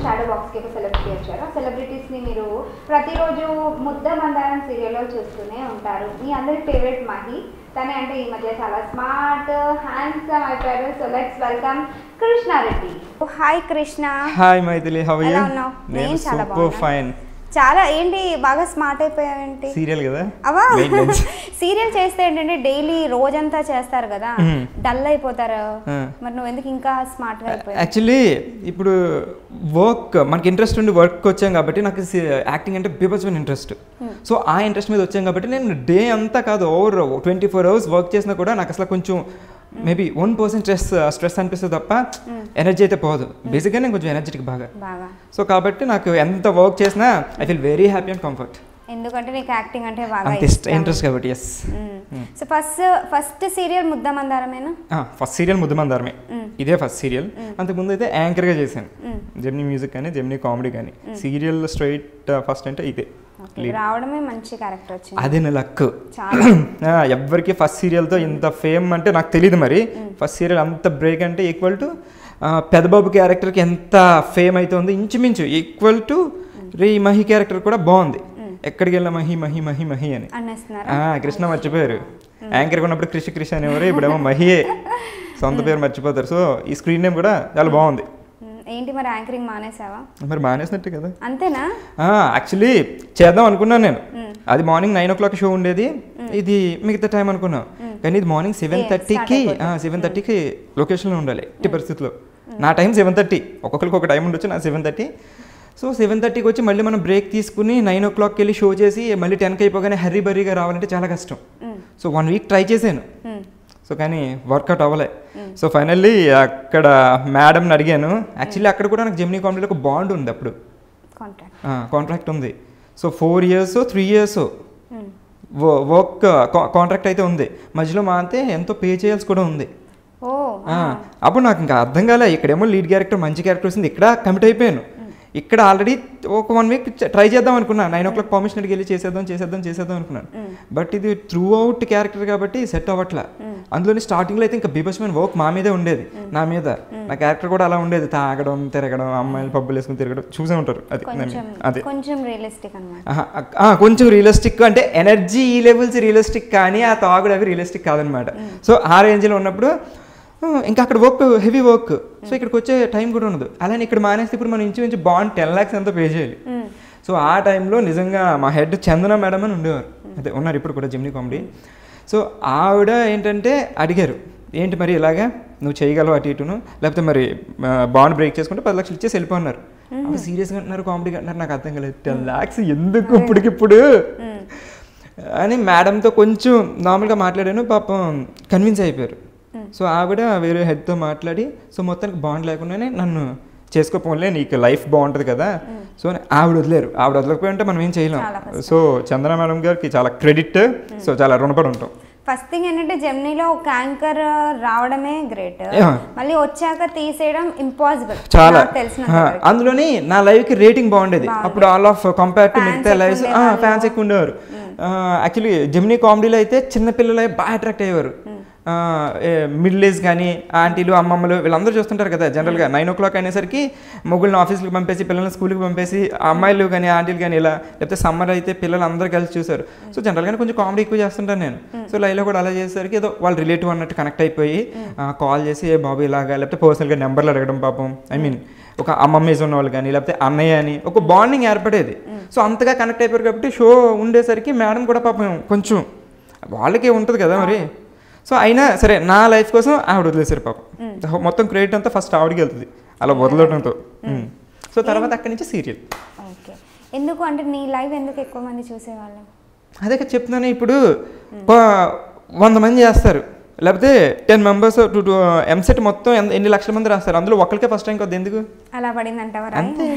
Shadow బాక్స్కి ఒక celebrity వచ్చారు. ఆ సెలబ్రిటీస్ని మీరు ప్రతిరోజు ముద్ద మందారం సీరియల్లో చూస్తూనే ఉంటారు. మీ అందరి ఫేవరెట్ మహి తనే అంటే ఈ మధ్య చాలా స్మార్ట్ హ్యాండ్సమ్ అయిపోయారు. So let's welcome Krishna Reddy. Hi Krishna. Hi Maithili, how are you? నేను చాలా సూపర్ ఫైన్. చాలా ఏంటి బాగా స్మార్ట్ అయిపోయావేంటి? సీరియల్ కదా అవా సీరియల్ చేస్తే ఏంటంటే డైలీ రోజంతా చేస్తారు కదా, డల్ అయిపోతారు. మరి నువ్వు ఎందుకు ఇంకా స్మార్ట్ గా అయిపోయావు? యాక్చువల్లీ ఇప్పుడు వర్క్ మనకి ఇంట్రెస్ట్ ఉండి వర్క్ వచ్చాం కాబట్టి నాకు యాక్టింగ్ అంటే బీభత్సమైన ఇంట్రెస్ట్. సో ఆ ఇంట్రెస్ట్ మీద వచ్చాం కాబట్టి నేను డే అంతా కాదు ఓవర్ 24 hours వర్క్ చేసినా కూడా నాకు అసలు కొంచెం మేబీ 1% స్ట్రెస్ అనిపిస్తుంది తప్ప ఎనర్జీ అయితే పోదు. బేసిక్గా నేను కొంచెం ఎనర్జెటిక్ బాగా. సో కాబట్టి నాకు ఎంత వర్క్ చేసినా I feel very happy and comfort. ఎందుకంటే నీకు యాక్టింగ్ అంటే బాగా ఇంట్రెస్ట్ కాబట్టి. ఎస్. సో ఫస్ట్ సీరియల్ ముద్ద మందారమేనా? ఫస్ట్ సీరియల్ ముద్ద మందారమే. ఇదే ఫస్ట్ సీరియల్. అంతకుముందు అయితే యాంకర్గా చేశాను, జెమినీ మ్యూజిక్ కానీ జెమినీ కామెడీ కానీ. సీరియల్ స్ట్రైట్ ఫస్ట్ అంటే ఇదే రావడమే మంచి క్యారెక్టర్ వచ్చింది. అదే నా లక్. ఎవ్వరికి ఫస్ట్ సీరియల్తో ఇంత ఫేమ్ అంటే నాకు తెలియదు. మరి ఫస్ట్ సీరియల్ అంత బ్రేక్ అంటే ఈక్వల్ టు పెద్దబాబు క్యారెక్టర్కి ఎంత ఫేమ్ అయితే ఉంది, ఇంచుమించు equal to ray Mahi character కూడా బాగుంది. ఎక్కడికి వెళ్ళినా మహి మహి మహి మహి అని. కృష్ణ మర్చిపోయారు. యాంకర్ ఉన్నప్పుడు కృషి అనేవారు, ఇప్పుడేమో మహియే సొంత పేరు మర్చిపోతారు. సో ఈ స్క్రీన్ నేమ్ కూడా చాలా బాగుంది. ఏంటి మరి యాంకరింగ్ మానేసావా? మరి మానేసినట్టే కదా. అంతేనా? యాక్చువల్లీ చేద్దాం అనుకున్నాను నేను. అది మార్నింగ్ 9 o'clock షో ఉండేది, ఇది మిగతా టైం అనుకున్నా. కానీ ఇది మార్నింగ్ 7:30కి లొకేషన్లో ఉండాలి ఎట్టి పరిస్థితిలో. నా టైం 7:30, ఒక్కొక్కరికి ఒక టైం ఉండొచ్చు. నా 7:30. సో 7:30కి వచ్చి మళ్ళీ మనం బ్రేక్ తీసుకుని 9 o'clockకి వెళ్ళి షో చేసి మళ్ళీ 10కి అయిపోగానే హర్రీ బర్రీగా రావాలంటే చాలా కష్టం. సో 1 week ట్రై చేశాను. సో కానీ వర్కౌట్ అవ్వలే. సో ఫైనల్లీ అక్కడ మేడంని అడిగాను. యాక్చువల్లీ అక్కడ కూడా నాకు జెమినీ కామెడీలో ఒక బాండ్ ఉంది, అప్పుడు కాంట్రాక్ట్ ఉంది. So 4 years 3 years work contract అయితే ఉంది. మధ్యలో మాతే ఎంతో పే చేయాల్సి కూడా ఉంది. అప్పుడు నాకు ఇంకా అర్థం కాలే. ఇక్కడేమో లీడ్ క్యారెక్టర్ మంచి క్యారెక్టర్ వస్తుంది, ఇక్కడ కమిట్ అయిపోయాను. ఇక్కడ ఆల్రెడీ ఒక 1 week ట్రై చేద్దాం అనుకున్నాను. 9 o'clock పర్మిషన్ అడిగి వెళ్ళి చేసేద్దాం అనుకున్నాను. బట్ ఇది త్రూ అవుట్ క్యారెక్టర్ కాబట్టి సెట్ అవ్వట్లా. అందులోని స్టార్టింగ్లో అయితే ఇంకా బీభత్సమైన వర్క్ మా మీదే ఉండేది, నా మీద. నా క్యారెక్టర్ కూడా అలా ఉండేది, తాగడం తిరగడం, అమ్మాయిలు పబ్బులు వేసుకుని తిరగడం చూసే ఉంటారు. అది కొంచెం రియలిస్టిక్ కొంచెం రియలిస్టిక్ అంటే ఎనర్జీ ఈ లెవెల్స్ రియలిస్టిక్, కానీ ఆ తాగుడు అవి రియలిస్టిక్ కాదనమాట. సో ఆ రేంజ్లో ఉన్నప్పుడు ఇంకా అక్కడ వర్క్ హెవీ వర్క్. సో ఇక్కడికి వచ్చే టైం కూడా ఉండదు. అలానే ఇక్కడ మానేస్తే ఇప్పుడు మనం ఇంచుమించు బాండ్ 10 lakhs ఎంతో పే చేయాలి. సో ఆ టైంలో నిజంగా మా హెడ్ చందన మేడం అని ఉండేవారు, అదే ఉన్నారు ఇప్పుడు కూడా జెమినీ కామెడీ. సో ఆవిడ ఏంటంటే అడిగారు, ఏంటి మరి ఇలాగా నువ్వు చేయగలవు అటు ఇటును, లేకపోతే మరి బాండ్ బ్రేక్ చేసుకుంటే 10 lakhs ఇచ్చేసి వెళ్ళిపోన్నారు. అప్పుడు సీరియస్గా అంటున్నారు, కామెడీగా అంటున్నారు. నాకు అర్థం కాలేదు, 10 lakhs ఎందుకు ఇప్పటికిప్పుడు అని మేడంతో కొంచెం నార్మల్గా మాట్లాడాను. పాపం కన్విన్స్ అయిపోయారు. సో ఆవిడ వేరే హెడ్తో మాట్లాడి సో మొత్తానికి బాండ్ లేకుండానే నన్ను చేసుకోపోలే, నీకు లైఫ్ బాగుంటుంది కదా. సో ఆవిడ వదిలేరు. ఆవిడ వదలకపోయి ఉంటే మనం ఏం చేయలేం. సో చందన మేడం గారికి చాలా క్రెడిట్. సో చాలా రుణపడి ఉంటాం. ఫస్ట్ థింగ్ ఏంటంటే జెమినీలో ఒక యాంకర్ రావడమే గ్రేట్, మళ్ళీ వచ్చాక తీసేయడం ఇంపాసిబుల్ చాలా తెలిసిన. అందులోని నా లైవ్కి రేటింగ్ బాగుండేది అప్పుడు, ఆల్ ఆఫ్ కంపేర్ టు మిగతా లైవ్స్ ఫ్యాన్స్ ఎక్కువ ఉండేవారు. యాక్చువల్లీ జెమినీ కామెడీలో అయితే చిన్నపిల్లలు బాగా అట్రాక్ట్ అయ్యేవారు. మిడిల్ ఏజ్ కానీ ఆంటీలు అమ్మమ్మలు వీళ్ళందరూ చూస్తుంటారు కదా. జనరల్గా 9 o'clock అయినేసరికి మొగుళ్ళని ఆఫీస్కి పంపేసి పిల్లల్ని స్కూల్కి పంపేసి అమ్మాయిలు కానీ ఆంటీలు కానీ ఇలా, లేకపోతే సమ్మర్ అయితే పిల్లలు అందరూ కలిసి చూసారు. సో జనరల్గానే కొంచెం కామెడీ ఎక్కువ చేస్తుంటాను నేను. సో లైవ్లో కూడా అలా చేసేసరికి ఏదో వాళ్ళు రిలేటివ్ అన్నట్టు కనెక్ట్ అయిపోయి కాల్ చేసి ఏ బాబు ఇలాగా, లేకపోతే పర్సనల్గా నెంబర్లు అడగడం. పాపం ఒక అమ్మమ్మ ఏజ్ ఉన్న వాళ్ళు కానీ లేకపోతే అన్నయ్య అని ఒక బాండింగ్ ఏర్పడేది. సో అంతగా కనెక్ట్ అయిపోయారు కాబట్టి షో ఉండేసరికి మేడం కూడా పాపం కొంచెం వాళ్ళకే ఉంటుంది కదా మరి. సో అయినా సరే నా లైఫ్ కోసం ఆవిడ వదిలేసారు పాపం. మొత్తం క్రెడిట్ అంతా ఫస్ట్ ఆవిడకి వెళ్తుంది అలా వదలడంతో. సో తర్వాత అక్కడి నుంచి సీరియల్. ఎందుకు అంటే నీ లైవ్ ఎందుకు ఎక్కువ మంది చూసేవాళ్ళు? అదే చెప్తున్నాను, ఇప్పుడు 100 మంది చేస్తారు, లేకపోతే 10 members ఎంసెట్ మొత్తం ఎన్ని లక్షల మంది రాస్తారు, అందులో ఒక్కరికే ఫస్ట్ ర్యాంక్ వద్దు. ఎందుకు అలా పడిందంటావా? అంతే,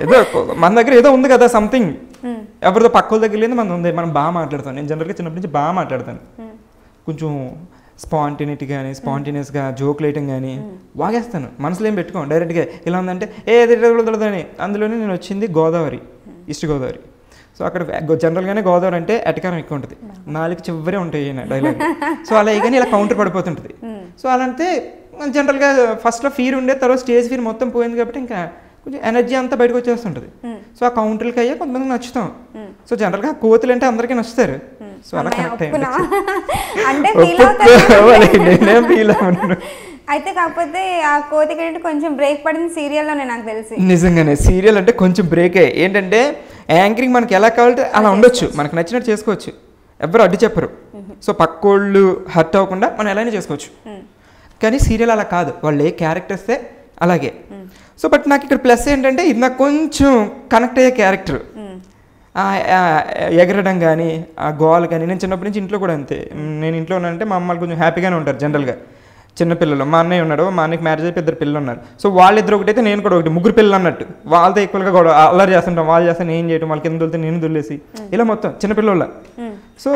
ఏదో మన దగ్గర ఏదో ఉంది కదా సంథింగ్. ఎవరితో పక్కల దగ్గర లేదు, మన ఉంది. మనం బాగా మాట్లాడతాం. నేను జనరల్గా చిన్నప్పటి నుంచి బాగా మాట్లాడతాను. కొంచెం స్పాంటేనియస్గా జోక్ వేయటం కానీ వాగేస్తాను. మనసులో ఏం పెట్టుకోం, డైరెక్ట్గా ఇలా ఉందంటే ఏదని. అందులోనే నేను వచ్చింది గోదావరి, ఈస్ట్ గోదావరి. సో అక్కడ జనరల్గానే గోదావరి అంటే ఎటకారం ఎక్కువ ఉంటుంది, 4 చివరే ఉంటాయి డైలాగ్. సో అలా కానీ ఇలా కౌంటర్ పడిపోతుంటుంది. సో అలా అంటే జనరల్గా ఫస్ట్లో ఫీర్ ఉండే, తర్వాత స్టేజ్ ఫీర్ మొత్తం పోయింది కాబట్టి ఇంకా కొంచెం ఎనర్జీ అంతా బయటకు వచ్చేస్తుంటుంది. సో ఆ కౌంటర్లకి అయ్యా కొంతమందికి నచ్చుతాం. సో జనరల్గా కోతులు అంటే అందరికీ నచ్చుతారు. సో అలా కనెక్ట్ అయ్యింది. నేనేం ఫీల్ అవ్వను. అయితే కాకపోతే ఆ కోతికి కొంచెం బ్రేక్ పడింది సీరియల్లోనే నాకు తెలిసి. నిజంగానే సీరియల్ అంటే కొంచెం బ్రేకే. ఏంటంటే యాంకరింగ్ మనకి ఎలా కావాలంటే అలా ఉండొచ్చు, మనకు నచ్చినట్టు చేసుకోవచ్చు, ఎవరు అడ్డు చెప్పరు. సో పక్కోళ్ళు హర్ట్ అవ్వకుండా మనం ఎలానే చేసుకోవచ్చు. కానీ సీరియల్ అలా కాదు, వాళ్ళు ఏ క్యారెక్టర్స్తే అలాగే. సో బట్ నాకు ఇక్కడ ప్లస్ ఏంటంటే ఇది నాకు కొంచెం కనెక్ట్ అయ్యే క్యారెక్టర్. ఎగరడం కానీ ఆ గోల్ కానీ, నేను చిన్నప్పటి నుంచి ఇంట్లో కూడా అంతే. నేను ఇంట్లో ఉన్నానంటే మా అమ్మాళ్ళు కొంచెం హ్యాపీగానే ఉంటారు జనరల్గా. చిన్నపిల్లలు, మా అన్నయ్య ఉన్నాడు, మా అన్నయ్యకి మ్యారేజ్ అయిపోయి 2 పిల్లలు ఉన్నారు. సో వాళ్ళిద్దరు ఒకటైతే నేను కూడా ఒకటి, 3 పిల్లలు అన్నట్టు. వాళ్ళతో ఈక్వల్గా కూడా అల్లరి చేస్తుంటాం, వాళ్ళు చేస్తే నేను చేయడం, వాళ్ళకి కింద దొరికితే నేను దొల్లేసి ఇలా మొత్తం చిన్నపిల్లల. సో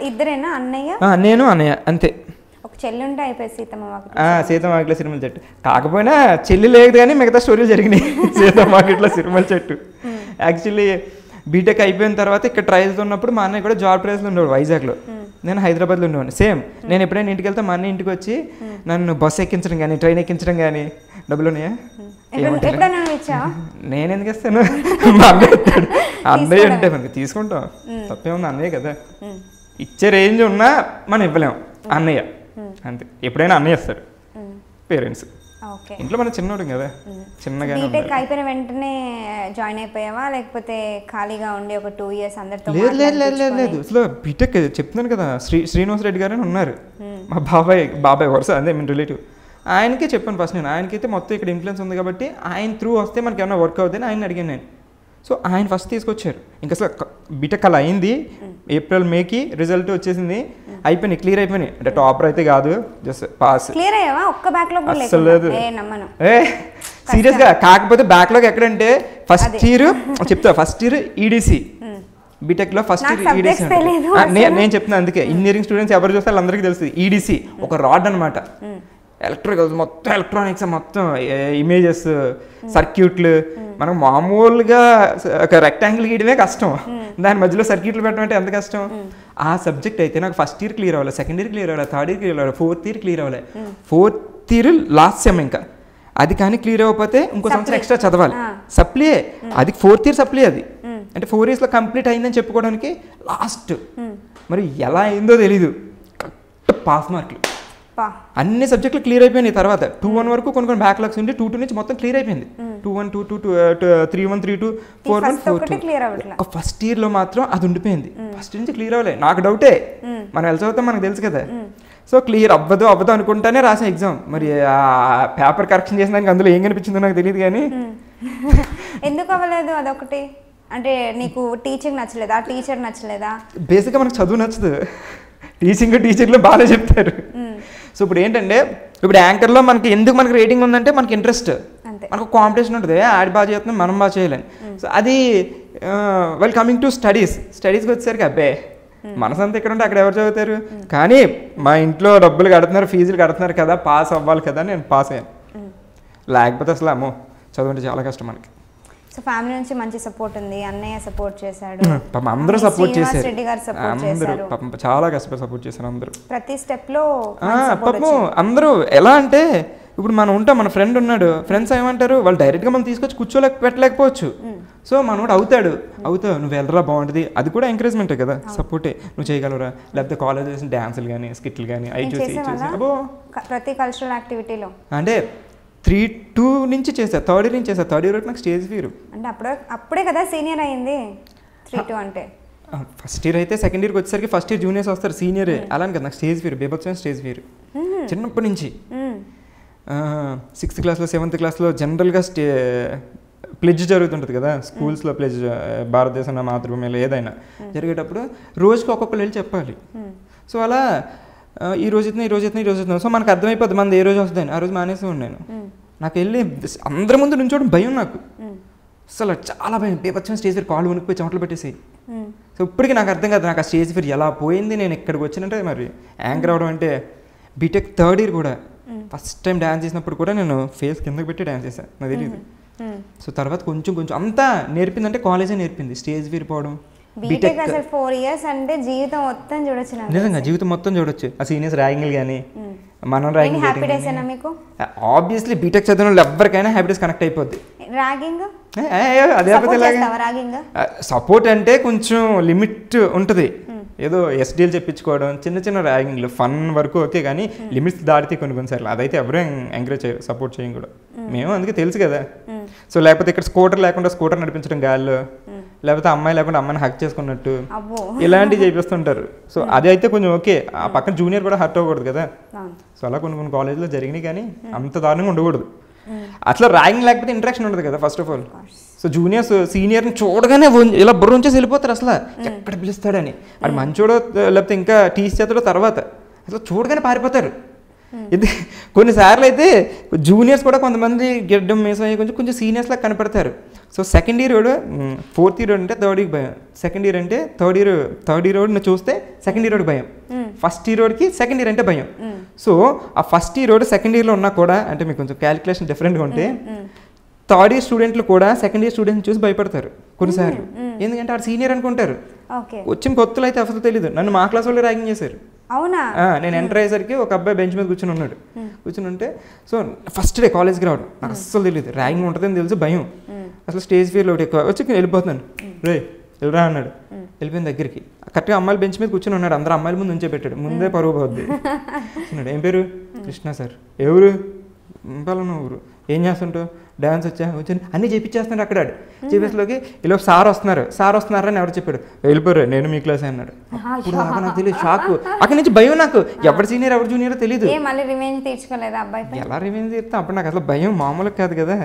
ఇద్దరేనా అన్నయ్య? నేను అన్నయ్య అంతే. ఒక చెల్లి ఉంటే అయిపోయింది సీతమ్మాకిట్లో సిరిమల చెట్టు. కాకపోయినా చెల్లి లేదు కానీ మిగతా స్టోరీలు జరిగినాయి సీతమ్మాకిట్లో సిరిమల చెట్టు. యాక్చువల్లీ బీటెక్ అయిపోయిన తర్వాత ఇక్కడ ట్రయల్స్ ఉన్నప్పుడు మా అన్నయ్య కూడా జాబ్ ట్రయల్స్లో ఉండేవాడు వైజాగ్లో, నేను హైదరాబాద్లో ఉండేవాడిని. సేమ్ నేను ఎప్పుడైనా ఇంటికి వెళ్తే మా అన్నయ్య ఇంటికి వచ్చి నన్ను బస్సు ఎక్కించడం కానీ ట్రైన్ ఎక్కించడం కానీ. డబ్బులు ఉన్నాయా? నేను ఎందుకు ఇస్తాను, మా అన్నయ్య ఇస్తాడు. అన్నయ్య అంటే మనకి తీసుకుంటాం, తప్పేముంది, అన్నయ్య కదా. ఇచ్చే రేంజ్ ఉన్నా మనం ఇవ్వలేం, అన్నయ్య అంతే. ఎప్పుడైనా అన్నయ్య ఇస్తాడు. పేరెంట్స్ ఇంట్లో మన చిన్నోడు కదా, చిన్నగా. బీటెక్ అయిపోయిన వెంటనే జాయిన్ అయిపోయావా లేకపోతే ఖాళీగా ఉండి ఒక 2 years అందరితో? లేదు అసలు బీటెక్ చెప్తున్నాను కదా, శ్రీనివాస్ రెడ్డి గారు అని ఉన్నారు, మా బాబాయ్ వరుస, అదే మీ రిలేటివ్. ఆయనకే చెప్పాను ఫస్ట్ నేను. ఆయనకైతే మొత్తం ఇక్కడ ఇన్ఫ్లుయెన్స్ ఉంది కాబట్టి ఆయన త్రూ వస్తే మనకి ఏమైనా వర్క్ అవుతుంది అని ఆయన అడిగాను నేను. సో ఆయన ఫస్ట్ తీసుకొచ్చారు. ఇంకా అసలు బీటెక్ అలా అయింది, ఏప్రిల్ మేకి రిజల్ట్ వచ్చేసింది, అయిపోయినాయి, క్లియర్ అయిపోయినాయి. అంటే టాపర్ అయితే కాదు, జస్ట్ పాస్. క్లియర్ అయ్యావా? ఒక్క బ్యాక్లాగ్ అసలు లేదు సీరియస్గా. కాకపోతే బ్యాక్లాగ్ ఎక్కడంటే ఫస్ట్ ఇయర్ చెప్తా, ఫస్ట్ ఇయర్ ఈడీసీ బీటెక్లో ఫస్ట్ ఇయర్ ఈడీసీ. నేను చెప్తున్నాను అందుకే, ఇంజనీరింగ్ స్టూడెంట్స్ ఎవరు చూస్తే వాళ్ళందరికీ తెలుస్తుంది. ఈడీసీ ఒక రాడ్ అనమాట, ఎలక్ట్రికల్స్ మొత్తం, ఎలక్ట్రానిక్స్ మొత్తం, ఇమేజెస్, సర్క్యూట్లు. మనకు మామూలుగా ఒక రెక్టాంగిల్ గీయడమే కష్టం, దాని మధ్యలో సర్క్యూట్లు పెట్టడం అంటే ఎంత కష్టం. ఆ సబ్జెక్ట్ అయితే నాకు ఫస్ట్ ఇయర్ క్లియర్ అవ్వాలి, సెకండ్ ఇయర్ క్లియర్ అవ్వాలి, థర్డ్ ఇయర్ క్లియర్ అవ్వాలి, ఫోర్త్ ఇయర్ క్లియర్ అవ్వాలి. ఫోర్త్ ఇయర్ లాస్ట్ సెమ్ ఇంకా అది కానీ క్లియర్ అవ్వకపోతే ఇంకో సంవత్సరం ఎక్స్ట్రా చదవాలి. సప్లీ అది 4th ఇయర్ సప్లీ. అది అంటే 4 yearsలో కంప్లీట్ అయిందని చెప్పుకోవడానికి లాస్ట్. మరి ఎలా అయిందో తెలీదు, కరెక్ట్ పాస్ మార్కులు అన్ని సబ్జెక్టులు క్లియర్ అయిపోయినాయి. తర్వాత 2-1 వరకు కొన్ని బ్యాక్లాగ్స్ ఉండి 2-2 నుంచి మొత్తం క్లియర్ అయిపోయింది. 2-1, 2-2, 3-1, 3-2, 4-1, 4-2. ఒక ఫస్ట్ ఇయర్లో మాత్రం అది ఉండిపోయింది. ఫస్ట్ నుంచి క్లియర్ అవ్వలేదు. నాకు డౌటే, మనం ఎలా చదువుతాం మనకు తెలుసు కదా. సో క్లియర్ అవ్వదు అనుకుంటానే రాసిన ఎగ్జామ్. మరి ఆ పేపర్ కరెక్షన్ చేసిన దానికి అందులో ఏం కనిపించిందో నాకు తెలియదు. కానీ ఎందుకు అవ్వలేదు అదొకటి? అంటే నీకు టీచింగ్ నచ్చలేదా, టీచర్ నచ్చలేదా? బేసిక్గా మనకు చదువు నచ్చదు, టీచర్లు బాగా చెప్తారు. సో ఇప్పుడు ఏంటంటే, ఇప్పుడు యాంకర్లో మనకి ఎందుకు మనకి రేటింగ్ ఉందంటే మనకి ఇంట్రెస్ట్, మనకు కాంపిటీషన్ ఉంటుంది, ఆడి బాగా చేస్తున్నాం మనం బాగా చేయాలని. సో అది వెల్ కమింగ్ టు స్టడీస్కి వచ్చేసరికి అబ్బే మనసంతా ఇక్కడ ఉంటే అక్కడ ఎవరు చదువుతారు. కానీ మా ఇంట్లో డబ్బులు కడుతున్నారు, ఫీజులు కడుతున్నారు కదా, పాస్ అవ్వాలి కదా, నేను పాస్ అయ్యాను. లేకపోతే అసలు అమ్మో చదువు అంటే చాలా కష్టం మనకి. సో ఫ్యామిలీ నుంచి మంచి సపోర్ట్ ఉంది, అన్నయ్య సపోర్ట్ చేశాడు, అందరూ సపోర్ట్ చేశారు, రెడ్డి గారు సపోర్ట్ చేశారు, చాలా కష్టపడి సపోర్ట్ చేశారు అందరూ ప్రతి స్టెప్ లో. పాపం అందరూ ఎలా అంటే, ఇప్పుడు మనం ఉంటాం, మన ఫ్రెండ్ ఉన్నాడు, ఫ్రెండ్స్ ఏమంటారు, వాళ్ళు డైరెక్ట్గా మనం తీసుకొచ్చి పెట్టలేకపోవచ్చు. సో మనోడు అవుతావు, నువ్వు వెళ్ళరా బాగుంటుంది, అది కూడా ఎంకరేజ్మెంటే కదా, సపోర్టే, నువ్వు చేయగలరా. లేకపోతే కాలేజ్ చేసిన డ్యాన్సులు కానీ స్కిట్లు కానీ అవి చూసి అబ్బో ప్రతి కల్చరల్ యాక్టివిటీలో అంటే 3-2 నుంచి చేసా, థర్డ్ ఇయర్ నుంచి చేసా. థర్డ్ ఇయర్ నాకు స్టేజ్ ఫియర్. అంటే అప్పుడే కదా సీనియర్ అయింది 3-2 అంటే. ఫస్ట్ ఇయర్ అయితే సెకండ్ ఇయర్కి వచ్చేసరికి ఫస్ట్ ఇయర్ జూనియర్స్ వస్తారు, సీనియరే. అలానే కదా నాకు స్టేజ్ ఫియర్, బేబొచ్చిన స్టేజ్ ఫియర్ చిన్నప్పటి నుంచి. 6th క్లాస్లో 7th క్లాస్లో జనరల్గా ప్లెడ్జ్ జరుగుతుంటుంది కదా స్కూల్స్లో, ప్లెడ్జ్ భారతదేశం నా మాతృభూమిలో ఏదైనా జరిగేటప్పుడు రోజుకి ఒక్కొక్కరు వెళ్ళి చెప్పాలి. సో అలా ఈ రోజు ఇస్తున్నా. సో మనకు అర్థమైపోద్ది మనది ఏ రోజు వస్తుందని. ఆ రోజు మానేసి ఉన్నాను. నాకు వెళ్ళి అందరి ముందు నుంచోవడం భయం నాకు, అసలు చాలా భయం. బేబొచ్చిన స్టేజ్ ఫియర్, కాళ్ళు వణికిపోయి చెమటలు పెట్టేసి. సో ఇప్పటికీ నాకు అర్థం కాదు నాకు ఆ స్టేజ్ ఫియర్ ఎలా పోయింది. నేను ఎక్కడికి వచ్చినట్టే మరి యాంకర్ అవడం అంటే. బీటెక్ థర్డ్ ఇయర్ కూడా ఫస్ట్ టైం డ్యాన్స్ చేసినప్పుడు కూడా నేను ఫేస్ కిందకి పెట్టి డ్యాన్స్ చేశాను, నాకు తెలియదు. సో తర్వాత కొంచెం అంతా నేర్పిందంటే కాలేజే నేర్పింది, స్టేజ్ ఫియర్ పోవడం. బీటెక్ అసలు 4 years అంటే జీవితం మొత్తం చూడొచ్చు. నిజంగా జీవితం మొత్తం చూడొచ్చు. ఆ సీనియర్స్ ర్యాగింగ్లు కానీ మనం ర్యాగింగ్ హ్యాపీ డేస్ అయినా మీకు? ఆబ్వియస్లీ బీటెక్ చదివిన వాళ్ళు ఎవరికైనా హ్యాపీ డేస్ కనెక్ట్ అయిపోద్ది. ర్యాగింగ్ అదే సపోర్ట్ అంటే కొంచెం లిమిట్ ఉంటుంది. ఏదో ఎస్డీలు చెప్పించుకోవడం చిన్న చిన్న ర్యాగింగ్లు ఫన్ వరకు ఓకే, కానీ లిమిట్స్ దాటితే కొన్నిసార్లు అదైతే ఎవరూ ఎంకరేజ్ చేయరు, సపోర్ట్ చేయం కూడా. మేము అందుకే తెలుసు కదా. సో లేకపోతే ఇక్కడ స్కూటర్ లేకుండా స్కూటర్ నడిపించడం గాల్లో, లేకపోతే అమ్మాయి లేకుండా అమ్మాయిని హక్ చేసుకున్నట్టు ఇలాంటివి చేపిస్తుంటారు. సో అది అయితే కొంచెం ఓకే, ఆ పక్కన జూనియర్ కూడా హర్ట్ అవ్వకూడదు కదా. సో అలా కొన్ని కాలేజ్లో జరిగినాయి, కానీ అంత దారుణంగా ఉండకూడదు. అట్లా ర్యాగింగ్ లేకపోతే ఇంటరాక్షన్ ఉండదు కదా first of all. So juniors సీనియర్ని చూడగానే ఇలా బుర్ర ఉంచేసి వెళ్ళిపోతారు, అసలు ఎక్కడ పిలుస్తాడని. అది మంచోడో లేకపోతే ఇంకా టీస్ చేస్తాడో తర్వాత అసలు చూడగానే పారిపోతారు. ఇది కొన్నిసార్లు అయితే జూనియర్స్ కూడా కొంతమంది గెడ్డం మేసం అయ్యి కొంచెం సీనియర్స్ లాగా కనపడతారు. సో సెకండ్ ఇయర్ వాడు 4th year అంటే థర్డ్ ఇయర్కి భయం, సెకండ్ ఇయర్ అంటే థర్డ్ ఇయర్ వాడిని చూస్తే సెకండ్ ఇయర్ వాడికి భయం, ఫస్ట్ ఇయర్ వాడికి సెకండ్ ఇయర్ అంటే భయం. సో ఆ ఫస్ట్ ఇయర్ వాడు సెకండ్ ఇయర్లో ఉన్నా కూడా, అంటే మీకు కొంచెం క్యాలిక్యులేషన్ డిఫరెంట్గా ఉంటే థర్డ్ ఇయర్ స్టూడెంట్లు కూడా సెకండ్ ఇయర్ స్టూడెంట్స్ చూసి భయపడతారు కొన్నిసార్లు. ఎందుకంటే ఆడు సీనియర్ అనుకుంటారు. వచ్చిన కొత్తలు అయితే అసలు తెలీదు. నన్ను మా క్లాస్ వాళ్ళు ర్యాగింగ్ చేశారు. అవునా? నేను ఎంటర్ అయ్యేసరికి ఒక అబ్బాయి బెంచ్ మీద కూర్చొని ఉన్నాడు. కూర్చొని ఉంటే సో ఫస్ట్ డే కాలేజ్కి రావడం నాకు అస్సలు తెలియదు, ర్యాగింగ్ ఉంటుందని తెలుసు, భయం. అసలు స్టేజ్ ఫియర్లో ఒకటి ఎక్కువ వచ్చి వెళ్ళిపోతున్నాను. రే వెళ్ళరా అన్నాడు. వెళ్ళిపోయిన దగ్గరికి కరెక్ట్గా అమ్మాయిలు బెంచ్ మీద కూర్చొని ఉన్నాడు. అందరూ అమ్మాయిల ముందు ఉంచే పెట్టాడు, ముందే పరువు పోద్ది. అన్నాడు, ఏం పేరు? కృష్ణ సార్. ఎవరు? పలానా ఊరు. ఏం చేస్తుంటావు? డ్యాన్స్ వచ్చి అన్నీ చేపించేస్తున్నాడు అక్కడ. చేపేసలోకి ఇలా సార్ వస్తున్నారని ఎవరు చెప్పాడు? వెళ్ళిపోయారు, నేను మీ క్లాస్ అన్నాడు. ఇప్పుడు నాకు తెలియదు, షాక్. అక్కడి నుంచి భయం నాకు, ఎవరు సీనియర్ ఎవరు జూనియర్ తెలియదు. ఎలా రివెంజ్ తీరుతాం? అప్పుడు నాకు అసలు భయం మామూలుగా కాదు కదా,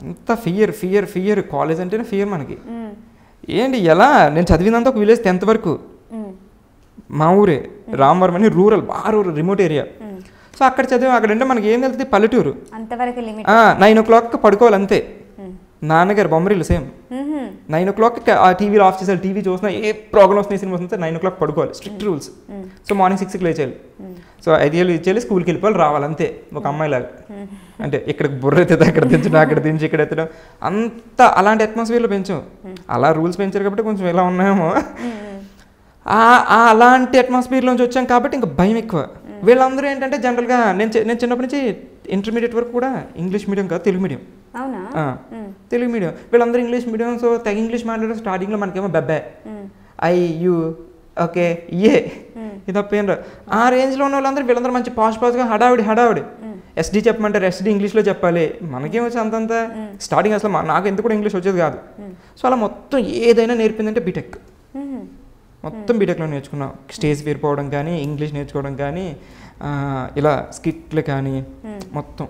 అంత ఫియర్. కాలేజ్ అంటేనే ఫియర్ మనకి. ఏంటి ఎలా నేను చదివినంత ఒక విలేజ్ 10th వరకు, మా ఊరే రామవరం అని రూరల్, బాగా రూరల్ రిమోట్ ఏరియా. సో అక్కడ చదివాం. అక్కడంటే మనకి ఏం తెలుస్తుంది, పల్లెటూరు. 9 o'clock పడుకోవాలి అంతే. నాన్నగారు బొమ్మరిల్లు సేమ్ 9 o'clock ఆ టీవీలో ఆఫ్ చేసారు. టీవీ చూసినా ఏ ప్రోగ్రామ్ వస్తున్నాయి, సినిమా వస్తుంటే 9 o'clock పడుకోవాలి, స్ట్రిక్ట్ రూల్స్. సో మార్నింగ్ 6కి లేచేయాలి. సో 5 ఏళ్ళు ఇచ్చేయాలి, స్కూల్కి వెళ్ళిపోవాలి, రావాలి అంతే. ఒక అమ్మాయిలాగా అంటే ఇక్కడికి బుర్ర ఎత్తడం, అక్కడ దించడం, అక్కడ దించి ఇక్కడ ఎత్తడం, అంతా అలాంటి అట్మాస్ఫియర్లో పెంచాం. అలా రూల్స్ పెంచారు కాబట్టి కొంచెం ఎలా ఉన్నాయేమో. అలాంటి అట్మాస్ఫియర్లోంచి వచ్చాం కాబట్టి ఇంకా భయం ఎక్కువ. వీళ్ళందరూ ఏంటంటే జనరల్గా నేను చిన్నప్పటి నుంచి ఇంటర్మీడియట్ వరకు కూడా ఇంగ్లీష్ మీడియం కాదు, తెలుగు మీడియం. తెలుగు మీడియం. వీళ్ళందరూ ఇంగ్లీష్ మీడియం. సో తెగ ఇంగ్లీష్ మాట్లాడే స్టార్టింగ్లో మనకేమో బెబ్బే, ఐ యూ ఓకే ఏ ఇది తప్పేం రా. ఆ రేంజ్లో ఉన్న వాళ్ళందరూ వీళ్ళందరూ మంచి పాజ్గా హడావిడి ఎస్డీ చెప్పమంటారు, ఎస్డీ ఇంగ్లీష్లో చెప్పాలి. మనకేం వచ్చి అంతంత స్టార్టింగ్ అసలు నాకు ఎంత కూడా ఇంగ్లీష్ వచ్చేది కాదు. సో అలా మొత్తం ఏదైనా నేర్పిందంటే బీటెక్. మొత్తం బీటెక్లో నేర్చుకున్నాం. స్టేజ్ వేరిపోవడం కానీ, ఇంగ్లీష్ నేర్చుకోవడం కానీ, ఇలా స్కిట్లు కానీ మొత్తం.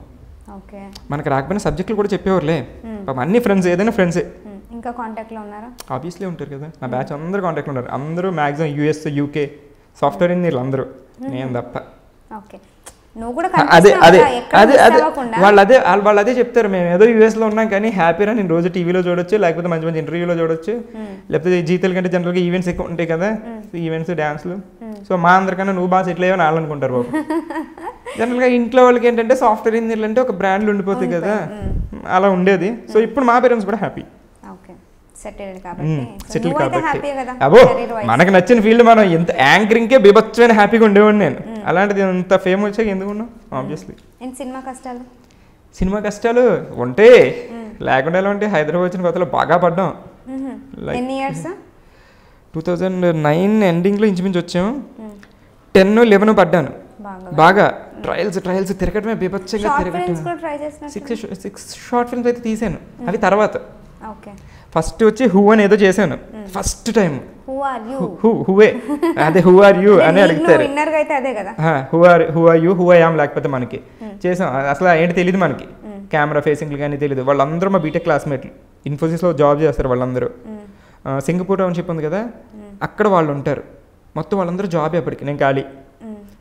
మనకు రాకపోయినా సబ్జెక్టులు కూడా చెప్పేవారులే. అన్ని ఫ్రెండ్స్, ఏదైనా ఫ్రెండ్సే. ఇంకా కాంటాక్ట్లో ఉన్నారా? ఆబ్వియస్లీ ఉంటారు కదా, నా బ్యాచ్ అందరూ కాంటాక్ట్లో ఉన్నారు. అందరూ మ్యాక్సిమం యూఎస్, యూకే సాఫ్ట్వేర్ ఇంజనీర్లు అందరూ, నేను తప్ప. అదే వాళ్ళు అదే చెప్తారు, మేము ఏదో యూఎస్లో ఉన్నాం కానీ హ్యాపీరా, నేను రోజు టీవీలో చూడొచ్చు, లేకపోతే మంచి మంచి ఇంటర్వ్యూలో చూడొచ్చు, లేకపోతే జీతాల కంటే జనరల్గా ఈవెంట్స్ ఎక్కువ ఉంటాయి కదా, ఈవెంట్స్ డ్యాన్స్లు. సో మా అందరికన్నా నువ్వు బాగా సెటిల్ అయ్యావని వాళ్ళు అనుకుంటారు బాబు. జనరల్గా ఇంట్లో వాళ్ళకి ఏంటంటే సాఫ్ట్వేర్ ఇంజనీర్లు అంటే ఒక బ్రాండ్లు ఉండిపోతాయి కదా, అలా ఉండేది. సో ఇప్పుడు మా పేరెంట్స్ కూడా హ్యాపీ, సెటిల్ కాబట్టి. అబ్బో మనకు నచ్చిన ఫీల్డ్, మనం ఎంత యాంకరింగ్కే బీభత్సమైన హ్యాపీగా ఉండేవాడిని నేను. అలాంటిది ఎంత ఫేమ్ వచ్చాక ఎందుకు ఉన్నాం? ఆబ్వియస్లీ. సినిమా కష్టాలు ఉంటే లేకుండా ఎలా ఉంటే, హైదరాబాద్ వచ్చిన కొత్తలో బాగా పడ్డాం. 2009 ఎండింగ్లో ఇంచుమించు వచ్చాము. 10, 11 పడ్డాను బాగా. ట్రయల్స్ తిరగటమే బీభత్సంగా తిరగటం. 6 షార్ట్ ఫిల్మ్స్ అయితే తీసాను. అవి తర్వాత ఫస్ట్ వచ్చి హూ అని ఏదో చేశాను ఫస్ట్ టైం. హూవే అదే హూ ఆర్ యూ అని అడుగుతారు. Who are you, who I am లేకపోతే మనకి చేసాం. అసలు ఏంటి తెలియదు మనకి, కెమెరా ఫేసింగ్లు కానీ తెలియదు. వాళ్ళందరూ మా బీటెక్ క్లాస్మేట్లు, ఇన్ఫోసిస్లో జాబ్ చేస్తారు వాళ్ళందరూ. సింగపూర్ టౌన్షిప్ ఉంది కదా, అక్కడ వాళ్ళు ఉంటారు. మొత్తం వాళ్ళందరూ జాబ్ అప్పటికి, నేను ఖాళీ.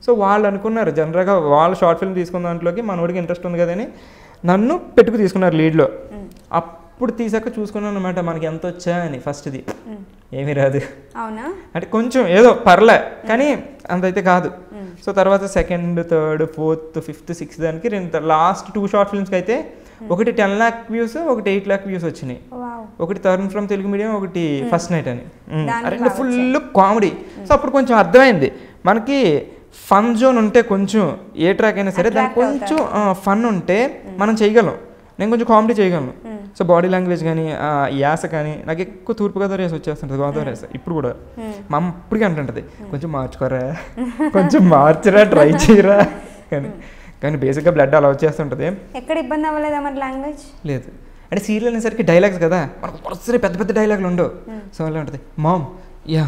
సో వాళ్ళు అనుకున్నారు జనరల్గా వాళ్ళు షార్ట్ ఫిల్మ్ తీసుకున్న దాంట్లోకి మనోడికి ఇంట్రెస్ట్ ఉంది కదని నన్ను పెట్టుకు తీసుకున్నారు లీడ్లో. అప్పుడు తీసాక చూసుకున్నాను అనమాట మనకి ఎంత వచ్చా అని. ఫస్ట్ది ఏమీ రాదు, అంటే కొంచెం ఏదో పర్లే కానీ అంతైతే కాదు. సో తర్వాత 2nd, 3rd, 4th, 5th, 6th దానికి లాస్ట్ 2 షార్ట్ ఫిల్మ్స్కి అయితే ఒకటి 10 lakh వ్యూస్, ఒకటి 8 lakh వ్యూస్ వచ్చినాయి. ఒకటి తరుణ్ ఫ్రమ్ తెలుగు మీడియం, ఒకటి ఫస్ట్ నైట్ అని. రెండు ఫుల్ కామెడీ. సో అప్పుడు కొంచెం అర్థమైంది మనకి ఫన్ జోన్ ఉంటే కొంచెం ఏ ట్రాక్ అయినా సరే దానికి కొంచెం ఫన్ ఉంటే మనం చేయగలం. నేను కొంచెం కామెడీ చేయగలను. సో బాడీ లాంగ్వేజ్ కానీ యాస కానీ నాకు ఎక్కువ తూర్పుగోదావరి యాస వచ్చేస్తుంటుంది, గోదావరి యాస. ఇప్పుడు కూడా మా అమ్మ ఇప్పటికీ అంటుంటుంది కొంచెం మార్చుకోరా, కొంచెం మార్చరా, ట్రై చేయరా కానీ బేసిక్గా బ్లడ్ అలా వచ్చేస్తుంటుంది. ఎక్కడ ఇబ్బంది అవ్వలేదా మరి లాంగ్వేజ్? లేదు అంటే సీరియల్ అనేసరికి డైలాగ్స్ కదా మనకు వరుసగా పెద్ద పెద్ద డైలాగులు ఉండవు. సో అలా ఉంటుంది మామ్ యా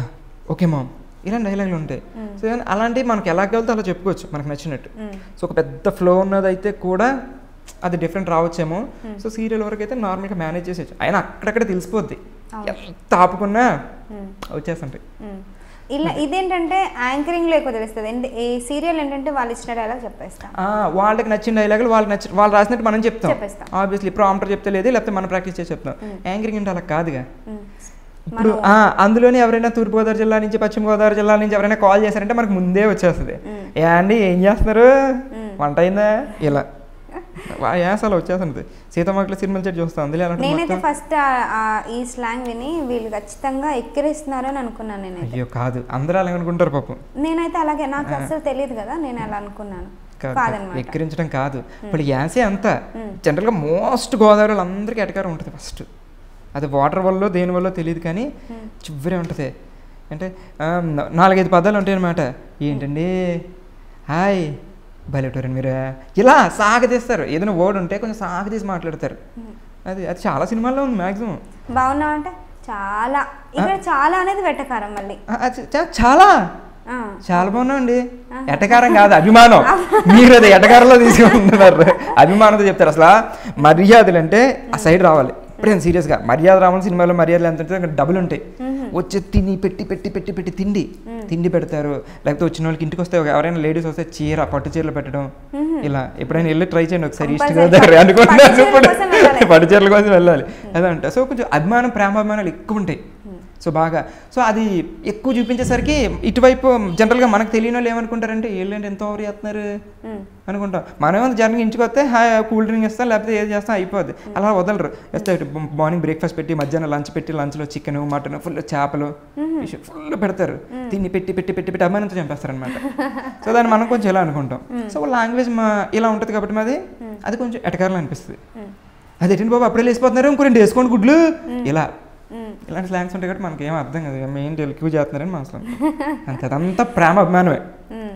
ఓకే మామ్ ఇలాంటి డైలాగులు ఉంటాయి. సో అలాంటివి మనకి ఎలా వెళ్తే అలా చెప్పుకోవచ్చు మనకు నచ్చినట్టు. సో ఒక పెద్ద ఫ్లో ఉన్నదైతే కూడా అది డిఫరెంట్ రావచ్చేమో. సో సీరియల్ వరకు అయితే నార్మల్గా మేనేజ్ చేసేయచ్చు. అయినా అక్కడక్కడ తెలిసిపోద్ది, ఎంత ఆపుకున్నా వచ్చేస్తుంటాయి. ఇలా ఇదేంటంటే యాంకరింగ్లో ఎక్కువ తెలుస్తుంది. ఈ సీరియల్ ఏంటంటే వాళ్ళు ఇచ్చిన డైలాగ్ చెప్పేస్తాం, వాళ్ళకి నచ్చిన డైలాగులు వాళ్ళు రాసినట్టు మనం చెప్తాం. ఆబ్వియస్లీ ప్రాంప్టర్ చెప్తే లేదు, లేకపోతే మనం ప్రాక్టీస్ చేసి చెప్తాం. యాంకరింగ్ అంటే అలా కాదుగా. ఇప్పుడు అందులోనే ఎవరైనా తూర్పుగోదావరి జిల్లా నుంచి పశ్చిమ గోదావరి జిల్లా నుంచి ఎవరైనా కాల్ చేశారంటే మనకు ముందే వచ్చేస్తుంది, ఏ అండి ఏం చేస్తున్నారు, వంట అయిందా, ఇలా యాసలో వచ్చేస్తుంది. సీతమ్మకల సినిమాలు చెట్టు చూస్తాం. అందులో నేనైతే ఫస్ట్ ఈ స్లాంగ్ విని వీళ్ళు ఖచ్చితంగా ఎక్కిరిస్తున్నారు అని అనుకున్నాను. నేను అయ్యో కాదు, అందరూ అలాగే అనుకుంటారు పాపం. నేనైతే అలాగే, నాకు అసలు తెలియదు కదా, నేను అలా అనుకున్నాను. ఎక్కిరించడం కాదు, ఇప్పుడు యాసే అంతా జనరల్గా మోస్ట్ గోదావరిలో అందరికీ ఎటకారం ఉంటుంది ఫస్ట్. అది వాటర్ వల్ల దేని వల్ల తెలియదు కానీ చివరే ఉంటుంది. అంటే 4-5 పదాలు ఉంటాయి అన్నమాట. ఏంటండి హాయ్ బయటరండి మీరు, ఇలా సాగదీస్తారు. ఏదైనా వర్డ్ ఉంటే కొంచెం సాగదీసి మాట్లాడతారు. అది చాలా సినిమాల్లో ఉంది మ్యాక్సిమం. బాగున్నావు అంటే చాలా, ఇక్కడ చాలా అనేది వెటకారం. మళ్ళీ చాలా చాలా బాగున్నావు అండి. ఎటకారం కాదు, అభిమానం. మీరు అది ఎటకారంలో తీసుకుంటున్నారు, అభిమానంతో చెప్తారు. అసలు మర్యాదలు అంటే ఆ సైడ్ రావాలి. ఇప్పుడే సీరియస్గా మర్యాద రావాలి. సినిమాలో మర్యాదలు ఎంత ఉంటే డబ్బులు ఉంటాయి. వచ్చి తిని పెట్టి తిండి పెడతారు. లేకపోతే వచ్చిన వాళ్ళకి ఇంటికి వస్తే ఎవరైనా లేడీస్ వస్తే చీర, పట్టు చీరలు పెట్టడం. ఇలా ఎప్పుడైనా వెళ్ళి ట్రై చేయండి ఒకసారి. ఈస్ట్ గోదావరి అనుకుంటున్నాను, పట్టు చీరల కోసం వెళ్ళాలి అదంట. సో కొంచెం అభిమానం, ప్రేమాభిమానాలు ఎక్కువ ఉంటాయి. సో బాగా, సో అది ఎక్కువ చూపించేసరికి ఇటువైపు జనరల్గా మనకు తెలియని వాళ్ళు ఏమనుకుంటారంటే వీళ్ళంటే ఎంత ఓవర్ చేస్తున్నారు అనుకుంటాం. మనమేమో జనరల్గా ఇంటికి వస్తే కూల్ డ్రింక్ ఇస్తాం, లేకపోతే ఏది చేస్తాం అయిపోద్ది. అలా వదలరు. వస్తే మార్నింగ్ బ్రేక్ఫాస్ట్ పెట్టి, మధ్యాహ్నం లంచ్ పెట్టి, లంచ్లో చికెన్, మటన్, ఫుల్ చేపలు, ఫిష్ ఫుల్ పెడతారు. తిని పెట్టి అభిమానంతో చంపేస్తారు అనమాట. సో దాన్ని మనం కొంచెం ఇలా అనుకుంటాం. సో లాంగ్వేజ్ ఇలా ఉంటుంది కాబట్టి మాది అది కొంచెం ఎటకారంలో అనిపిస్తుంది. అది ఏంటంటే బాబు అప్పుడే లేసిపోతున్నారు, ఇంకో 2 వేసుకోండి గుడ్లు, ఇలా ఇలాంటి స్లాంగ్స్ ఉంటాయి కాబట్టి మనకి ఏం అర్థం కాదు. మెయిన్ ఎక్కువ చేస్తున్నారని మనసు అంతే. అదంతా ప్రేమ అభిమానమే,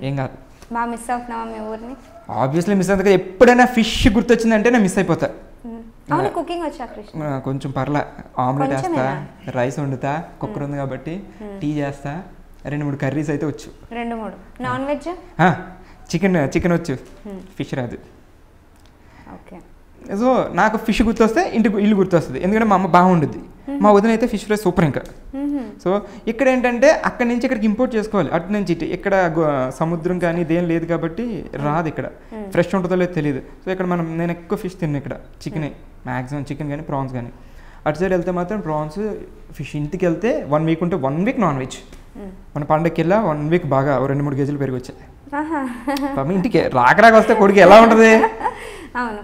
ఏం కాదు. బాగా మిస్ అవుతున్నావా మీ ఊరిని? ఆబ్వియస్లీ మిస్ అవుతుంది. ఎప్పుడైనా ఫిష్ గుర్తొచ్చిందంటే నేను మిస్ అయిపోతా. కుకింగ్ వచ్చా? కొంచెం పర్లా. ఆమ్లెట్ వేస్తా, రైస్ వండుతా, కుక్కర్ ఉంది కాబట్టి, టీ చేస్తా, 2-3 కర్రీస్ అయితే వచ్చు. 2-3. Non veg? చికెన్ వచ్చు, ఫిష్ రాదు. ఓకే. సో నాకు ఫిష్ గుర్తొస్తే ఇల్లు గుర్తొస్తుంది. ఎందుకంటే మా అమ్మ బాగుండుద్ది, మా వదిన అయితే ఫిష్ ఫ్రై సూపర్. ఇంకా సో ఇక్కడ ఏంటంటే అక్కడి నుంచి ఇక్కడికి ఇంపోర్ట్ చేసుకోవాలి, అటు నుంచి ఇటు. ఇక్కడ సముద్రం కానీ ఇదేం లేదు కాబట్టి రాదు. ఇక్కడ ఫ్రెష్ ఉంటుందో లేదో తెలియదు. సో ఇక్కడ నేను ఎక్కువ ఫిష్ తిన్నాను. ఇక్కడ చికెనే మ్యాక్సిమం, చికెన్ కానీ ప్రాన్స్ కానీ. అటు సైడ్ వెళ్తే మాత్రం ప్రాన్స్, ఫిష్. ఇంటికి వెళ్తే 1 వీక్ ఉంటే 1 వీక్ నాన్ వెజ్. మన పండగకి వెళ్ళా 1 వీక్ బాగా 2-3 కేజీలు పెరిగి వచ్చాయి. ఇంటికి రాక వస్తే కొడుకు ఎలా ఉంటుంది. అవును.